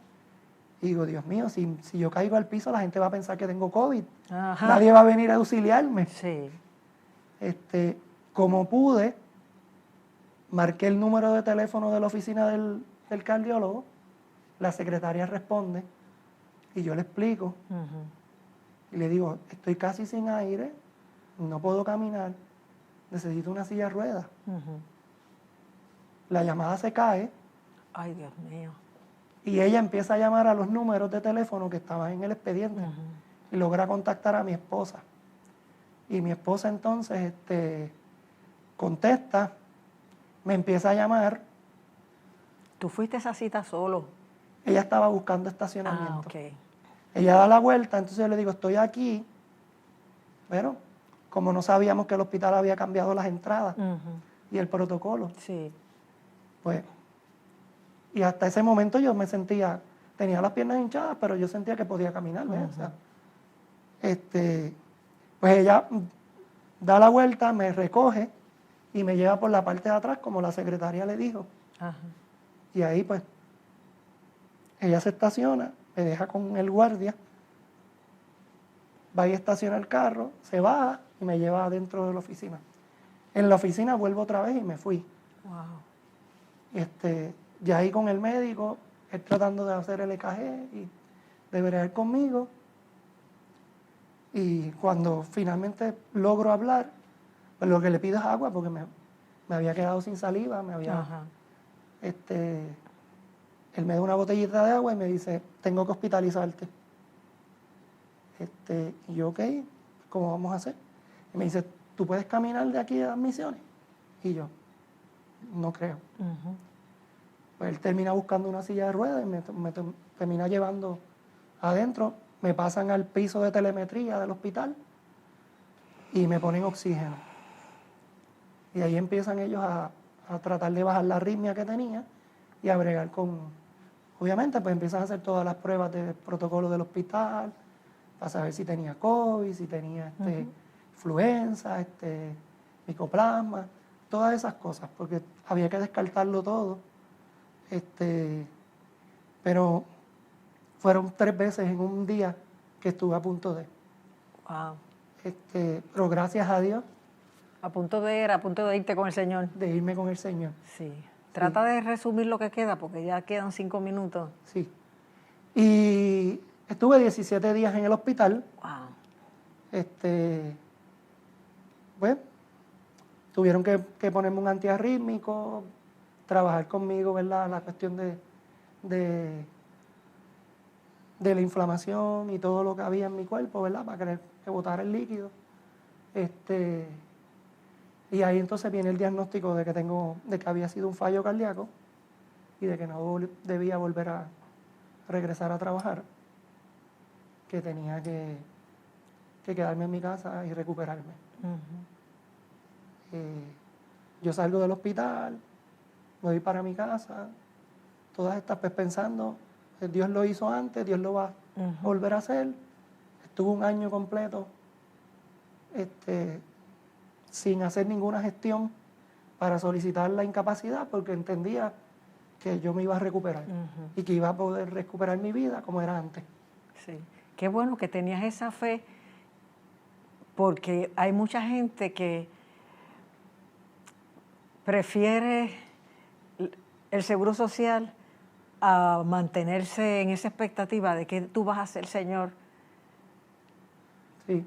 y digo, Dios mío, si yo caigo al piso la gente va a pensar que tengo COVID. Ajá. Nadie va a venir a auxiliarme. Sí. Como pude, marqué el número de teléfono de la oficina del cardiólogo, la secretaria responde y yo le explico y le digo, estoy casi sin aire, no puedo caminar, necesito una silla de ruedas. La llamada se cae. Ay, Dios mío. Y ella empieza a llamar a los números de teléfono que estaban en el expediente y logra contactar a mi esposa. Y mi esposa entonces contesta, me empieza a llamar. ¿Tú fuiste a esa cita solo? Ella estaba buscando estacionamiento. Ah, ok. Ella da la vuelta, entonces yo le digo, estoy aquí. Pero como no sabíamos que el hospital había cambiado las entradas y el protocolo, Sí. pues, y hasta ese momento yo me sentía, tenía las piernas hinchadas, pero yo sentía que podía caminar, ¿ves? O sea, pues ella da la vuelta, me recoge y me lleva por la parte de atrás, como la secretaria le dijo. Y ahí pues, ella se estaciona, me deja con el guardia, va y estaciona el carro, se baja y me lleva adentro de la oficina. En la oficina vuelvo otra vez y me fui. Wow. Y ya ahí con el médico, él tratando de hacer el EKG y de bregar conmigo. Y cuando finalmente logro hablar, pues lo que le pido es agua porque me había quedado sin saliva, él me da una botellita de agua y me dice, tengo que hospitalizarte. Y yo, ok, ¿cómo vamos a hacer? Y me dice, ¿tú puedes caminar de aquí a las Misiones? Y yo, no creo. Pues él termina buscando una silla de ruedas y me termina llevando adentro, me pasan al piso de telemetría del hospital y me ponen oxígeno. Y ahí empiezan ellos a tratar de bajar la arritmia que tenía y a bregar con... Obviamente, pues empiezan a hacer todas las pruebas del protocolo del hospital para saber si tenía COVID, si tenía influenza, micoplasma, todas esas cosas, porque había que descartarlo todo. Pero fueron 3 veces en un día que estuve a punto de. Wow. Pero gracias a Dios. A punto de irte con el Señor. De irme con el Señor. Sí. Trata de resumir lo que queda, porque ya quedan 5 minutos. Sí. Y estuve 17 días en el hospital. Wow. Pues, tuvieron que ponerme un antiarrítmico, trabajar conmigo, ¿verdad? La cuestión de la inflamación y todo lo que había en mi cuerpo, ¿verdad? Para que botara el líquido. Y ahí entonces viene el diagnóstico de que había sido un fallo cardíaco y de que no debía volver a regresar a trabajar, que tenía que quedarme en mi casa y recuperarme. Yo salgo del hospital, me voy para mi casa, todas estas pues pensando, Dios lo hizo antes, Dios lo va a volver a hacer. Estuve un año completo sin hacer ninguna gestión para solicitar la incapacidad porque entendía que yo me iba a recuperar y que iba a poder recuperar mi vida como era antes. Sí, qué bueno que tenías esa fe, porque hay mucha gente que prefiere el seguro social a mantenerse en esa expectativa de que tú vas a ser Señor. Sí.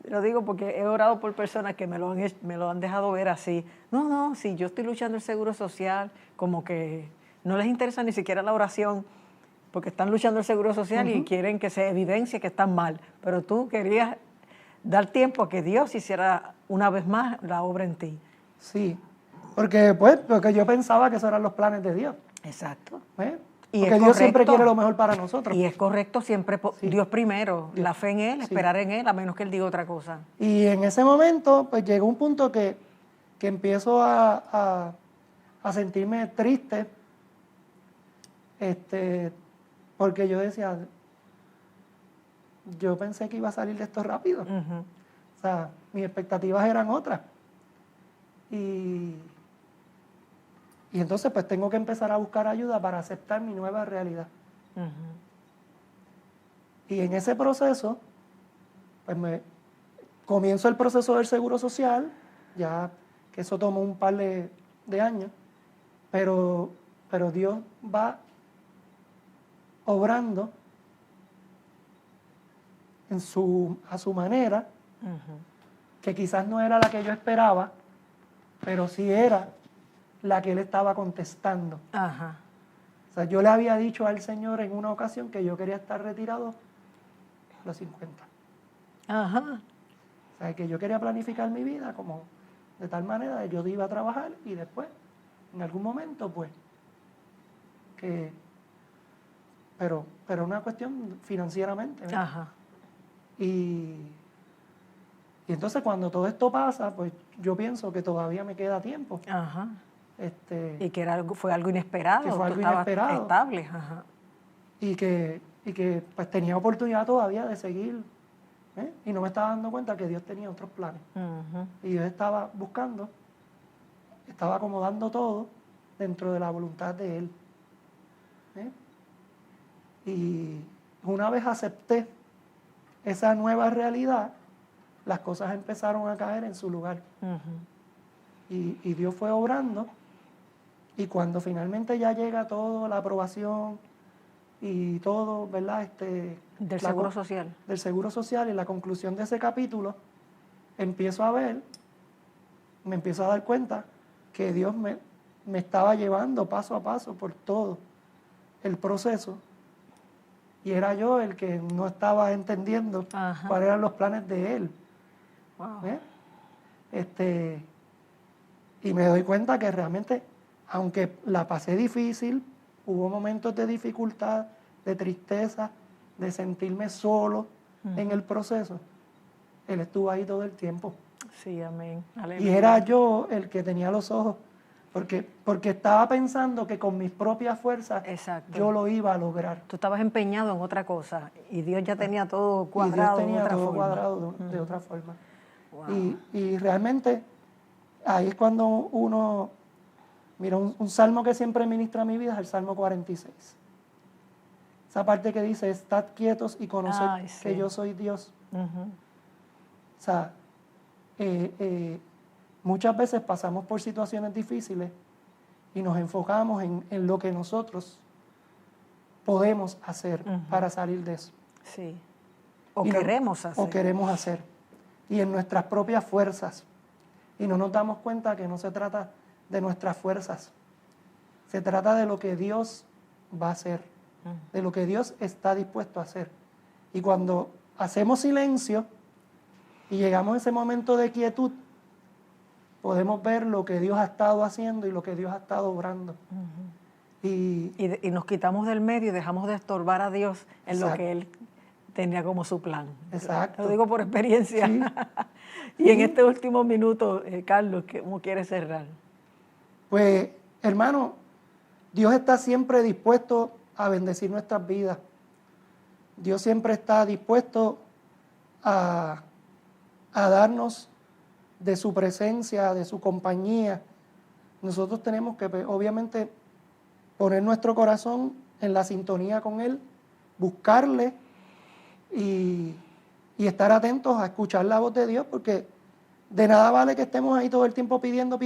Lo digo porque he orado por personas que me lo han dejado ver así. No, si yo estoy luchando el seguro social, como que no les interesa ni siquiera la oración, porque están luchando el seguro social y quieren que se evidencie que están mal. Pero tú querías dar tiempo a que Dios hiciera una vez más la obra en ti. Sí, porque yo pensaba que esos eran los planes de Dios. Exacto. Y porque Dios siempre quiere lo mejor para nosotros. Y es correcto siempre, Dios primero, la fe en Él, esperar en Él, a menos que Él diga otra cosa. Y en ese momento, pues llegó un punto que empiezo a sentirme triste, porque yo decía, yo pensé que iba a salir de esto rápido. O sea, mis expectativas eran otras. Y entonces pues tengo que empezar a buscar ayuda para aceptar mi nueva realidad. Y en ese proceso, pues comienzo el proceso del seguro social, ya que eso tomó un par de años, pero Dios va obrando a su manera, que quizás no era la que yo esperaba, pero sí era la que Él estaba contestando. O sea, yo le había dicho al Señor en una ocasión que yo quería estar retirado a los 50. O sea, que yo quería planificar mi vida como de tal manera que yo iba a trabajar y después, en algún momento, pues, pero una cuestión financieramente. Y entonces cuando todo esto pasa, pues yo pienso que todavía me queda tiempo. Y que fue algo inesperado. Que fue algo inesperado. Estable. Y que pues tenía oportunidad todavía de seguir. Y no me estaba dando cuenta que Dios tenía otros planes. Y Dios estaba buscando, estaba acomodando todo dentro de la voluntad de Él. Y una vez acepté esa nueva realidad, las cosas empezaron a caer en su lugar. Y Dios fue obrando, y cuando finalmente ya llega todo, la aprobación y todo, ¿verdad? Del Seguro Social. Del Seguro Social, y la conclusión de ese capítulo, me empiezo a dar cuenta que Dios me estaba llevando paso a paso por todo el proceso, y era yo el que no estaba entendiendo cuáles eran los planes de Él. Y me doy cuenta que realmente, aunque la pasé difícil, hubo momentos de dificultad, de tristeza, de sentirme solo en el proceso, Él estuvo ahí todo el tiempo. Sí, amén. Y Aleluya. era yo el que tenía los ojos, porque estaba pensando que con mis propias fuerzas Exacto. yo lo iba a lograr. Tú estabas empeñado en otra cosa y Dios ya tenía todo Y Dios cuadrado de tenía otra todo forma. cuadrado de otra forma. Wow. Y realmente ahí es cuando uno, mira, un salmo que siempre ministra mi vida es el Salmo 46. Esa parte que dice, estad quietos y conoced Ay, sí. que yo soy Dios. Ujú. O sea, muchas veces pasamos por situaciones difíciles y nos enfocamos en lo que nosotros podemos hacer para salir de eso. Sí. O Y no- queremos hacer. O queremos hacer. Y en nuestras propias fuerzas. Y no nos damos cuenta que no se trata de nuestras fuerzas. Se trata de lo que Dios va a hacer. De lo que Dios está dispuesto a hacer. Y cuando hacemos silencio y llegamos a ese momento de quietud, podemos ver lo que Dios ha estado haciendo y lo que Dios ha estado obrando. Y Y nos quitamos del medio y dejamos de estorbar a Dios en lo Exacto. que Él tenía como su plan. Exacto. Lo digo por experiencia. Sí. Y en este último minuto, Carlos, ¿cómo quieres cerrar? pues, hermano, Dios está siempre dispuesto a bendecir nuestras vidas. Dios siempre está dispuesto a darnos de su presencia, de su compañía. Nosotros tenemos que, pues, obviamente, poner nuestro corazón en la sintonía con Él, buscarle y estar atentos a escuchar la voz de Dios, porque de nada vale que estemos ahí todo el tiempo pidiendo,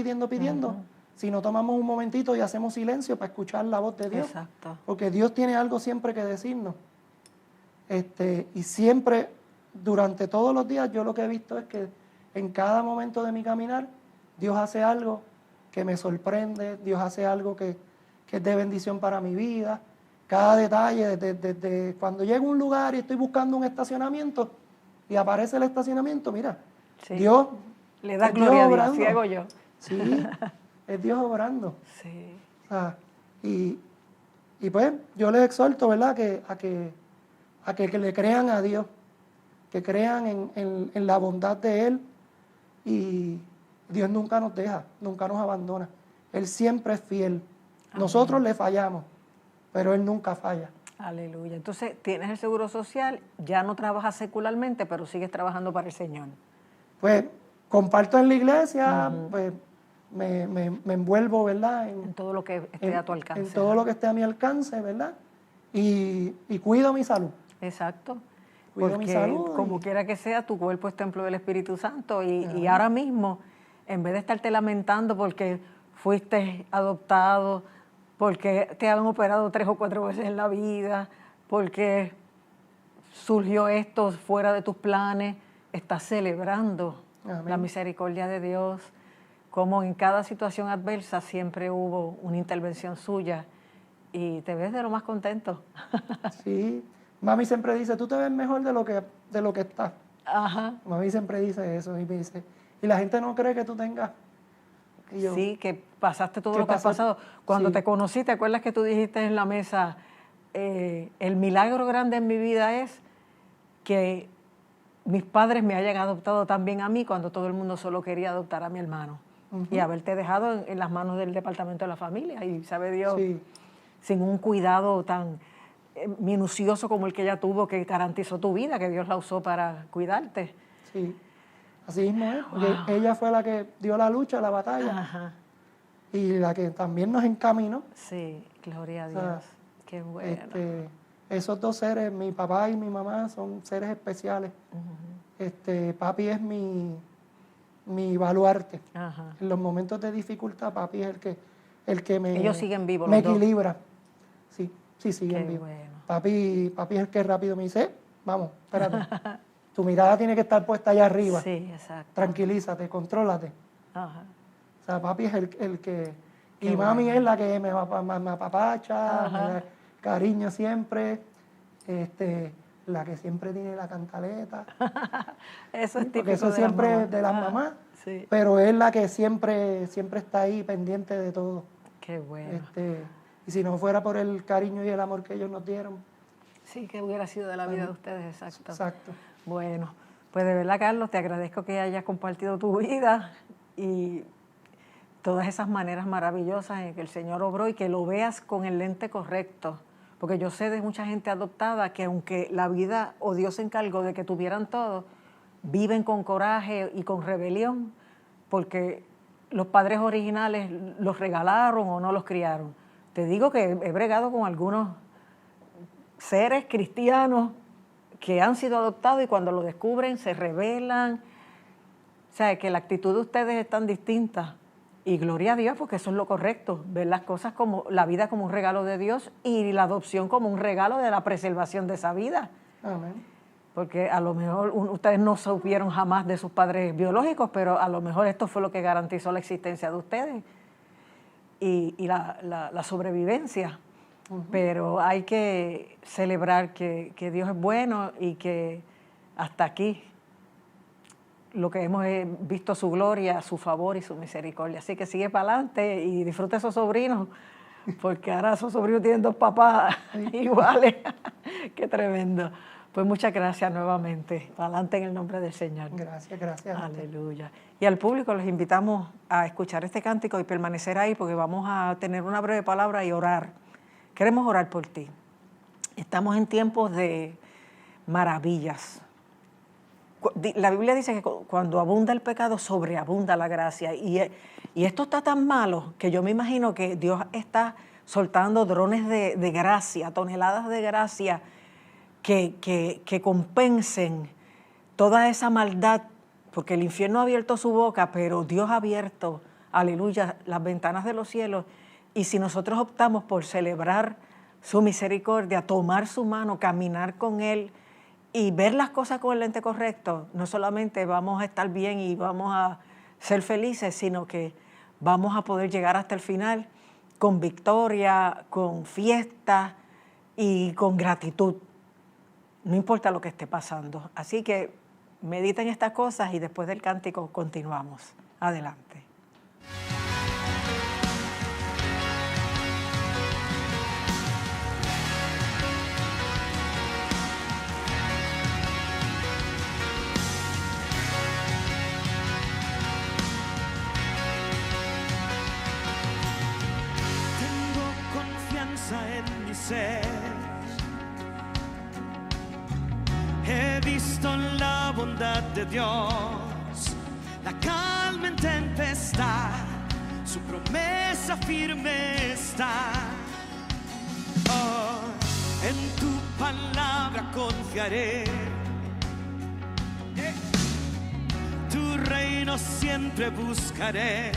si no tomamos un momentito y hacemos silencio para escuchar la voz de Dios. Exacto. Porque Dios tiene algo siempre que decirnos. Y siempre, durante todos los días, yo lo que he visto es que en cada momento de mi caminar, Dios hace algo que me sorprende, Dios hace algo que es de bendición para mi vida. Cada detalle, desde cuando llego a un lugar y estoy buscando un estacionamiento y aparece el estacionamiento, mira, Sí. Dios Le da es Dios gloria a Dios, obrando. ciego yo. Sí, es Dios obrando. Sí. O sea, y pues yo les exhorto, ¿verdad?, a que le crean a Dios, que crean en la bondad de Él, y Dios nunca nos deja, nunca nos abandona. Él siempre es fiel. Nosotros le fallamos, pero Él nunca falla. Aleluya. Entonces, tienes el seguro social, ya no trabajas secularmente, pero sigues trabajando para el Señor. Pues comparto en la iglesia, pues me envuelvo, ¿verdad?, En todo lo que esté a tu alcance. en todo lo que esté a mi alcance, ¿verdad? Y cuido mi salud. Exacto. Cuido mi Porque salud como y- quiera que sea, tu cuerpo es templo del Espíritu Santo y ahora mismo, en vez de estarte lamentando porque fuiste adoptado, porque te han operado 3 o 4 veces en la vida, porque surgió esto fuera de tus planes, estás celebrando Amén. la misericordia de Dios, como en cada situación adversa siempre hubo una intervención suya y te ves de lo más contento. Sí, mami siempre dice, tú te ves mejor de lo que estás. Ajá. Mami siempre dice eso y me dice, y la gente no cree que tú tengas. Y yo, Sí, que pasaste todo ¿qué lo que has pasaste? pasado. Cuando Sí. te conocí, ¿te acuerdas que tú dijiste en la mesa, el milagro grande en mi vida es que mis padres me hayan adoptado también a mí cuando todo el mundo solo quería adoptar a mi hermano? Y haberte dejado en las manos del departamento de la familia y sabe Dios, Sí, sin un cuidado tan minucioso como el que ella tuvo, que garantizó tu vida, que Dios la usó para cuidarte. sí. Así mismo es, porque ella fue la que dio la lucha, la batalla, Ajá. y la que también nos encaminó. Sí, gloria a O sea, Dios. Qué bueno. Esos dos seres, mi papá y mi mamá, son seres especiales. Papi es mi baluarte. Ajá. En los momentos de dificultad, papi es el que me, Ellos siguen vivos me los dos. equilibra. Sí, siguen Qué vivos. bueno. Papi es el que rápido me dice, vamos, espérate. Tu mirada tiene que estar puesta allá arriba. Sí, exacto. Tranquilízate, contrólate. Ajá. O sea, papi es el que... Qué y mami bueno. es la que me apapacha, Ajá. me da cariño siempre, la que siempre tiene la cantaleta. Eso es típico Porque eso de las siempre mamás. es de las Ah, mamás. Sí. Pero es la que siempre está ahí pendiente de todo. Qué bueno. Y si no fuera por el cariño y el amor que ellos nos dieron. Sí, que hubiera sido de la vida de ustedes, exacto. Exacto. Bueno, pues de verdad, Carlos, te agradezco que hayas compartido tu vida y todas esas maneras maravillosas en que el Señor obró y que lo veas con el lente correcto. Porque yo sé de mucha gente adoptada que aunque la vida o Dios se encargó de que tuvieran todo, viven con coraje y con rebelión porque los padres originales los regalaron o no los criaron. Te digo que he bregado con algunos seres cristianos que han sido adoptados y cuando lo descubren se rebelan. O sea, que la actitud de ustedes es tan distinta. Y gloria a Dios, porque eso es lo correcto, ver las cosas como, la vida como un regalo de Dios y la adopción como un regalo de la preservación de esa vida. Amén. Porque a lo mejor ustedes no supieron jamás de sus padres biológicos, pero a lo mejor esto fue lo que garantizó la existencia de ustedes y la sobrevivencia. Pero hay que celebrar que Dios es bueno y que hasta aquí lo que hemos visto su gloria, su favor y su misericordia. Así que sigue para adelante y disfruta esos sobrinos, porque ahora esos sobrinos tienen 2 papás iguales. Qué tremendo. Pues muchas gracias nuevamente. Para adelante en el nombre del Señor. Gracias. Aleluya. Y al público los invitamos a escuchar este cántico y permanecer ahí porque vamos a tener una breve palabra y orar. Queremos orar por ti. Estamos en tiempos de maravillas. La Biblia dice que cuando abunda el pecado, sobreabunda la gracia. Y esto está tan malo que yo me imagino que Dios está soltando drones de gracia, toneladas de gracia que compensen toda esa maldad, porque el infierno ha abierto su boca, pero Dios ha abierto, aleluya, las ventanas de los cielos. Y si nosotros optamos por celebrar su misericordia, tomar su mano, caminar con Él y ver las cosas con el lente correcto, no solamente vamos a estar bien y vamos a ser felices, sino que vamos a poder llegar hasta el final con victoria, con fiesta y con gratitud. No importa lo que esté pasando. Así que mediten estas cosas y después del cántico continuamos. Adelante. Tengo confianza en mi ser. He visto la bondad de Dios, la calma en tempestad, su promesa firme está. Oh, en tu palabra confiaré, tu reino siempre buscaré,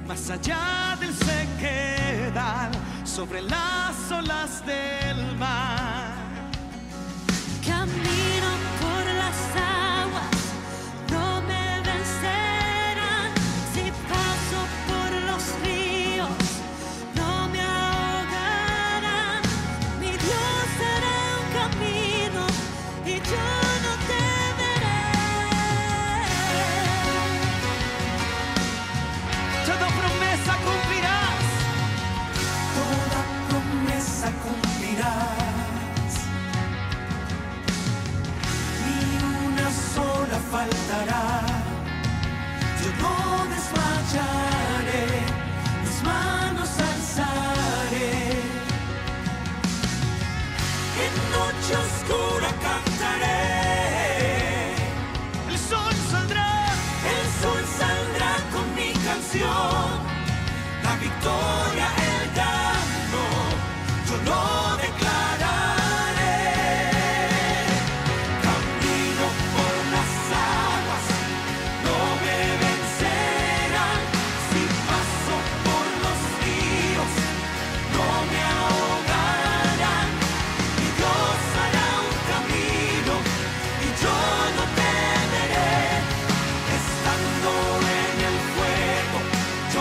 más allá del sequedal, sobre las olas del mar. Camino por las aguas, no me vencerán. Si paso por los ríos, no me ahogarán. Mi Dios hará un camino y yo no temeré. Toda promesa cumplirás, toda promesa cumplirás. Faltará, yo no desmayaré, mis manos alzaré. En noche oscura cantaré, el sol saldrá con mi canción, la victoria, el gano, yo lo declararé. Yo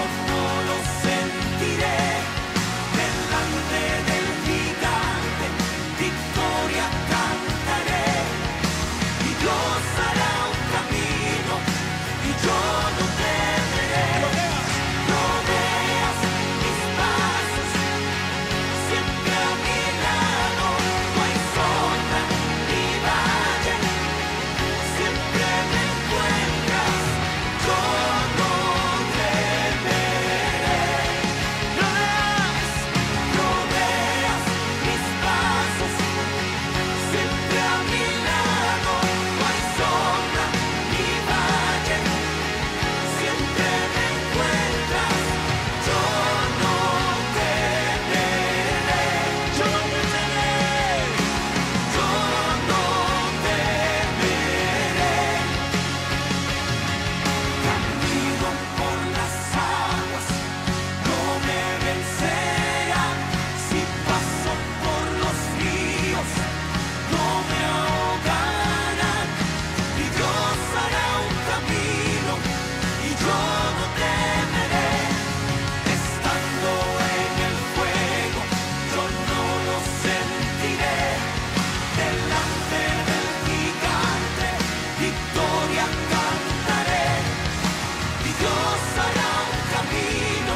camino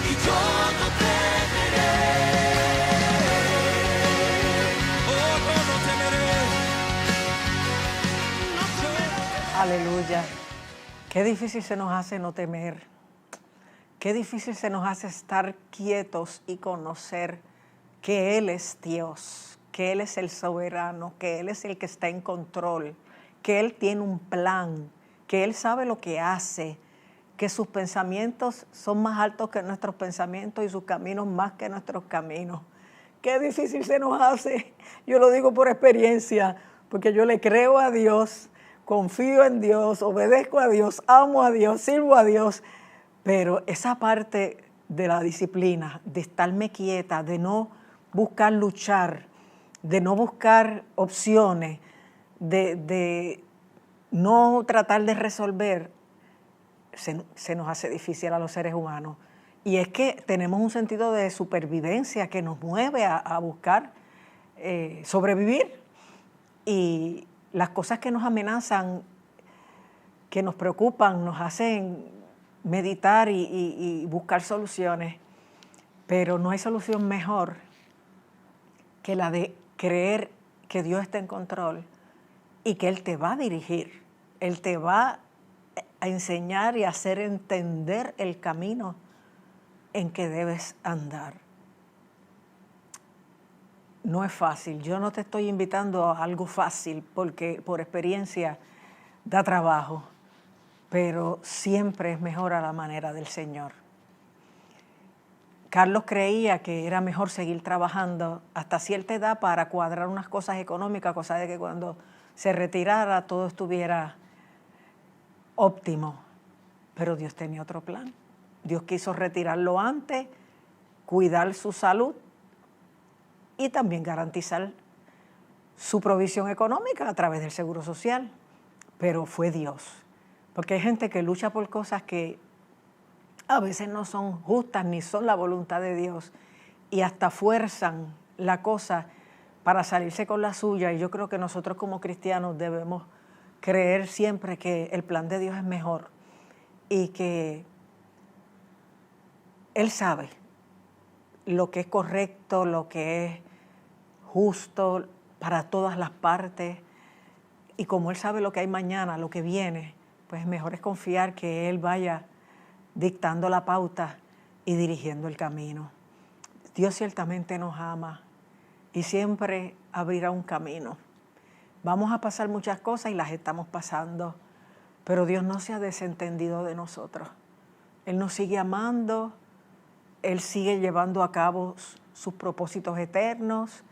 y yo no temeré. Oh, yo no temeré. Aleluya. Qué difícil se nos hace no temer. Qué difícil se nos hace estar quietos y conocer que Él es Dios, que Él es el soberano, que Él es el que está en control, que Él tiene un plan, que Él sabe lo que hace, que sus pensamientos son más altos que nuestros pensamientos y sus caminos más que nuestros caminos. Qué difícil se nos hace. Yo lo digo por experiencia, porque yo le creo a Dios, confío en Dios, obedezco a Dios, amo a Dios, sirvo a Dios, pero esa parte de la disciplina, de estarme quieta, de no buscar luchar, de no buscar opciones, de no tratar de resolver, se nos hace difícil a los seres humanos. Y es que tenemos un sentido de supervivencia que nos mueve a buscar sobrevivir. Y las cosas que nos amenazan, que nos preocupan, nos hacen meditar y buscar soluciones. Pero no hay solución mejor que la de creer que Dios está en control y que Él te va a dirigir. Él te va a enseñar y a hacer entender el camino en que debes andar. No es fácil. Yo no te estoy invitando a algo fácil porque por experiencia da trabajo, pero siempre es mejor a la manera del Señor. Carlos creía que era mejor seguir trabajando hasta cierta edad para cuadrar unas cosas económicas, cosa de que cuando se retirara todo estuviera óptimo. Pero Dios tenía otro plan. Dios quiso retirarlo antes, cuidar su salud y también garantizar su provisión económica a través del Seguro Social. Pero fue Dios. Porque hay gente que lucha por cosas que a veces no son justas ni son la voluntad de Dios y hasta fuerzan la cosa para salirse con la suya. Y yo creo que nosotros como cristianos debemos creer siempre que el plan de Dios es mejor y que Él sabe lo que es correcto, lo que es justo para todas las partes. Y como Él sabe lo que hay mañana, lo que viene, pues mejor es confiar que Él vaya dictando la pauta y dirigiendo el camino. Dios ciertamente nos ama y siempre abrirá un camino. Vamos a pasar muchas cosas y las estamos pasando, pero Dios no se ha desentendido de nosotros. Él nos sigue amando, Él sigue llevando a cabo sus propósitos eternos,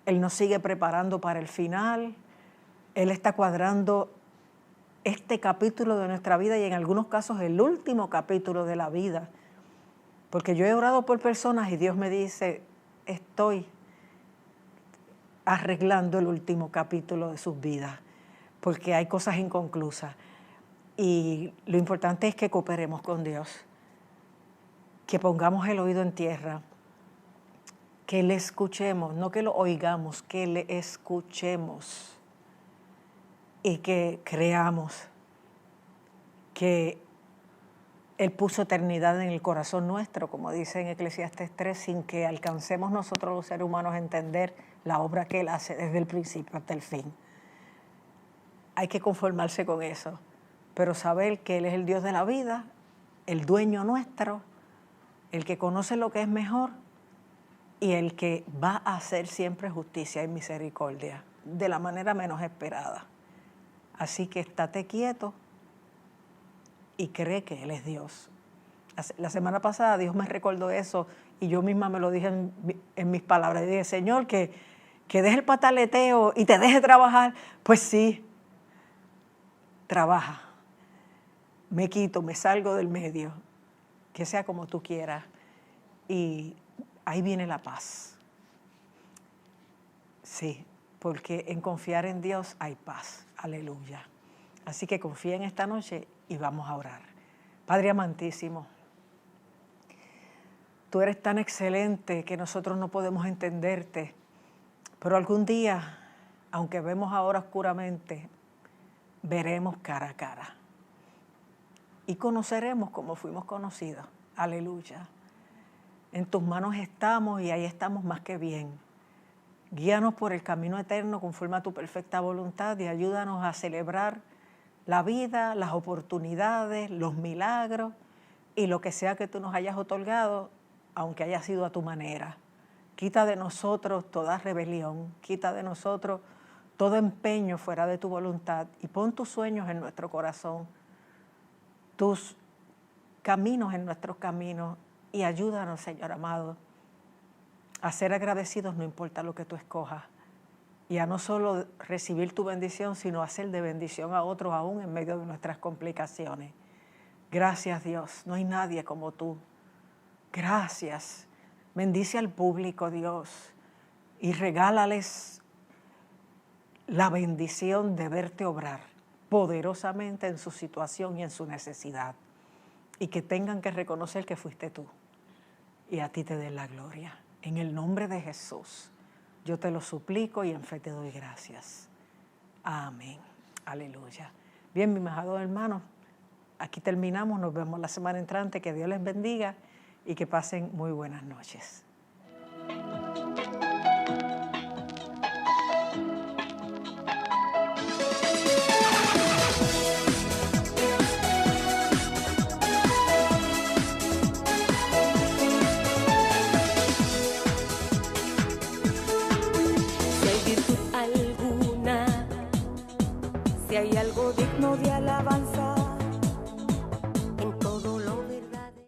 Él nos sigue preparando para el final, Él está cuadrando este capítulo de nuestra vida y en algunos casos el último capítulo de la vida. Porque yo he orado por personas y Dios me dice, estoy arreglando el último capítulo de sus vidas, porque hay cosas inconclusas. Y lo importante es que cooperemos con Dios, que pongamos el oído en tierra, que le escuchemos, no que lo oigamos, que le escuchemos. Y que creamos que Él puso eternidad en el corazón nuestro, como dice en Eclesiastés 3, sin que alcancemos nosotros los seres humanos a entender la obra que Él hace desde el principio hasta el fin. Hay que conformarse con eso, pero saber que Él es el Dios de la vida, el dueño nuestro, el que conoce lo que es mejor y el que va a hacer siempre justicia y misericordia, de la manera menos esperada. Así que estate quieto y cree que Él es Dios. La semana pasada Dios me recordó eso y yo misma me lo dije en mis palabras. Y dije, Señor, que deje el pataleteo y te deje trabajar. Pues sí, trabaja. Me quito, me salgo del medio. Que sea como tú quieras. Y ahí viene la paz. Sí, porque en confiar en Dios hay paz. Aleluya. Así que confía en esta noche y vamos a orar. Padre amantísimo, tú eres tan excelente que nosotros no podemos entenderte, pero algún día, aunque vemos ahora oscuramente, veremos cara a cara y conoceremos como fuimos conocidos. Aleluya. En tus manos estamos y ahí estamos más que bien. Guíanos por el camino eterno conforme a tu perfecta voluntad y ayúdanos a celebrar la vida, las oportunidades, los milagros y lo que sea que tú nos hayas otorgado, aunque haya sido a tu manera. Quita de nosotros toda rebelión, quita de nosotros todo empeño fuera de tu voluntad y pon tus sueños en nuestro corazón, tus caminos en nuestros caminos y ayúdanos, Señor amado, a ser agradecidos no importa lo que tú escojas y a no solo recibir tu bendición, sino a ser de bendición a otros aún en medio de nuestras complicaciones. Gracias, Dios, no hay nadie como tú. Gracias. Bendice al público, Dios, y regálales la bendición de verte obrar poderosamente en su situación y en su necesidad, y que tengan que reconocer que fuiste tú, y a ti te den la gloria. En el nombre de Jesús, yo te lo suplico y en fe te doy gracias. Amén. Aleluya. Bien, mis amados hermanos, aquí terminamos. Nos vemos la semana entrante. Que Dios les bendiga y que pasen muy buenas noches.